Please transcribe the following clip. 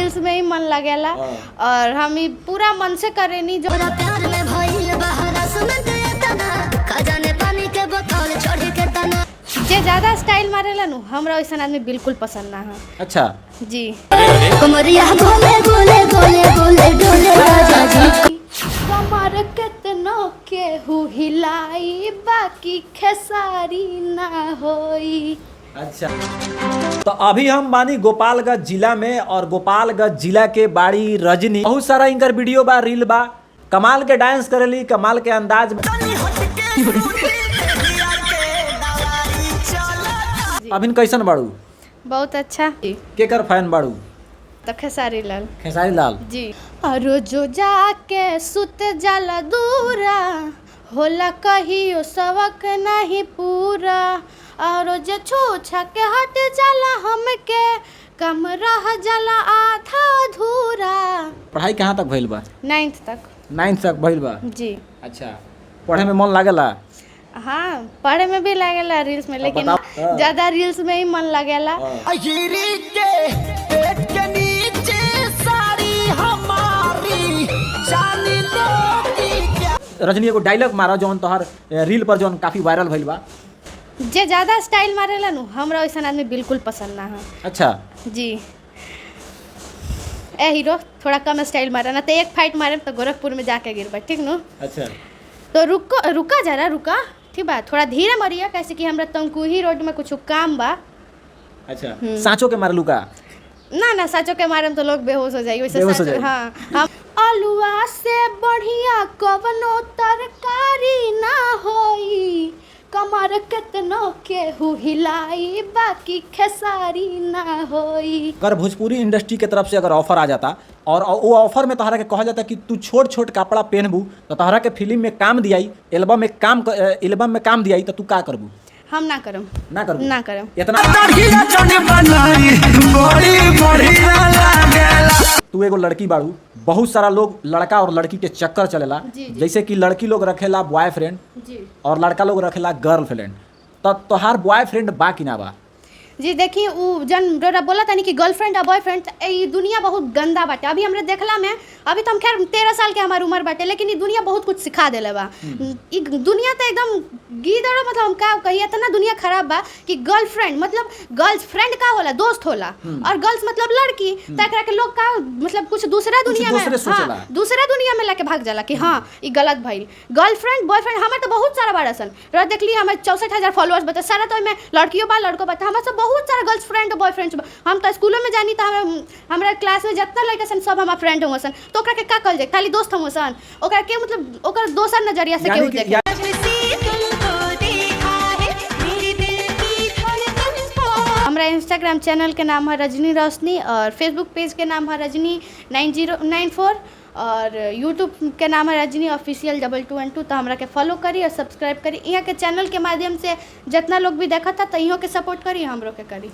Reels में ही मन लगेला और हम ही पूरा मन से करेनी जो प्यार में भइल बहरा सुमत तना खजाने पानी के बोतल छोड़ के तना जे ज्यादा स्टाइल मारेला नु हमरा वैसन आदमी बिल्कुल पसंद ना है। अच्छा जी कमरिया गोले गोले गोले गोले डोले राजा जी कमर केतनो के हिलाई बाकी खेसारी ना होई। अच्छा तो अभी हम बानी गोपालगंज जिला में और गोपालगंज जिला के बाड़ी रजनी बहुत सारा इनकर वीडियो बा रील बा कमाल के डांस करेली कमाल के अंदाज में। अभिन कैसन बाड़ू? बहुत अच्छा केकर फैन बाड़ू? तो खेसारी लाल। खेसारी लाल जी और जो जाके सुत जाला दूरा होला कहियो सबक नहीं पूरा और जे छूछा के हट जाला हमके कम रह जाला आधा अधूरा। पढ़ाई कहाँ तक भइल बा? 9th तक। 9th तक भइल बा। जी अच्छा पढ़े में मन लागेला? हाँ पढ़े में भी लगेला रील्स में लेकिन ज्यादा रील्स में ही मन लगेला। रजनी एगो डायलॉग मारा जौन तोहर रील पर जौन काफी वायरल भइल बा। जे ज्यादा स्टाइल मारेला नु हमरा वैसन आदमी बिल्कुल पसंद ना है। अच्छा जी ए हीरो थोड़ा कम स्टाइल मारा ना तो एक फाइट मारे तो गोरखपुर में जाके गिरबा ठीक नु। अच्छा तो रुका जरा रुका ठीक बा थोड़ा धीरे मरिया कैसे कि हमरा तंकुही रोड में कुछ काम बा। अच्छा सांचो के मारलू का? ना सचो के मारे में तो लोग बेहोश हो जाएगी बेहोश हो वैसे जाएगी। हाँ हम आलूआ से बढ़िया कवनो तरकारी ना होई कमर केतनो के हिलाई बाकी खेसारी ना होई। अगर भोजपुरी इंडस्ट्री के तरफ से अगर ऑफर आ जाता और वो ऑफर में तोहरा के कहा जाता कि तू छोट छोट कपड़ा पहनबू तो तोहरा के फिल्म में काम दियाई एल्बम में काम दियाई तो तू का करबू? हम ना करम ना करम इतना तू एगो लड़की बाड़ू बहुत सारा लोग लड़का और लड़की के चक्कर चलेला जैसे कि लड़की लोग रखेला बॉयफ्रेंड और लड़का लोग रखेला गर्लफ्रेंड तो तोहार बॉयफ्रेंड बा कि ना बा? जी देखिए वो जन रोरा बोला था कि गर्लफ्रेंड और बॉयफ्रेंड ये दुनिया बहुत गंदा बाटे। अभी हमरे देखला में अभी तो हम खैर 13 साल के हमार उम्र बाटे लेकिन ये दुनिया बहुत कुछ सिखा देले बा। ये दुनिया तो एकदम गीदड़ो मतलब हम का कही इतना दुनिया खराब बा कि गर्लफ्रेंड मतलब गर्ल्स फ्रेंड का होला दोस्त होला और गर्ल्स मतलब लड़की तो एकरा के लोग का मतलब कुछ दूसरा दुनिया में दूसरा दुनिया में लाके भाग जाला कि हाँ ये गलत भइल। गर्लफ्रेंड बॉयफ्रेंड हमार तो बहुत सारा बाड़ा सन रोरा देख ली हमारे 64,000 फॉलोअर्स बता सारा तो में लड़कियों बा लड़को बता हमारे सब बहुत सारा गर्ल्स फ्रेंड और बॉयफ्रेंड हम तो स्कूलों में जानी तो हमारा क्लास में जितना लड़का सन सब हमारा फ्रेंड होंगे सन तो ओकरा के का कहल जाए खाली दोस्त होंगे सन ओकरा के मतलब ओकर दोसर नजरिया से केहू देखे। हमारा इंस्टाग्राम चैनल के नाम है रजनी रोशनी और फेसबुक पेज के नाम है रजनी 9094 और यूट्यूब के नाम है रजनी ऑफिशियल 2212। तो हमरा के फॉलो करी और सब्सक्राइब करी यहाँ के चैनल के माध्यम से जितना लोग भी देखा था तो इहों के सपोर्ट करी हमरों के करी।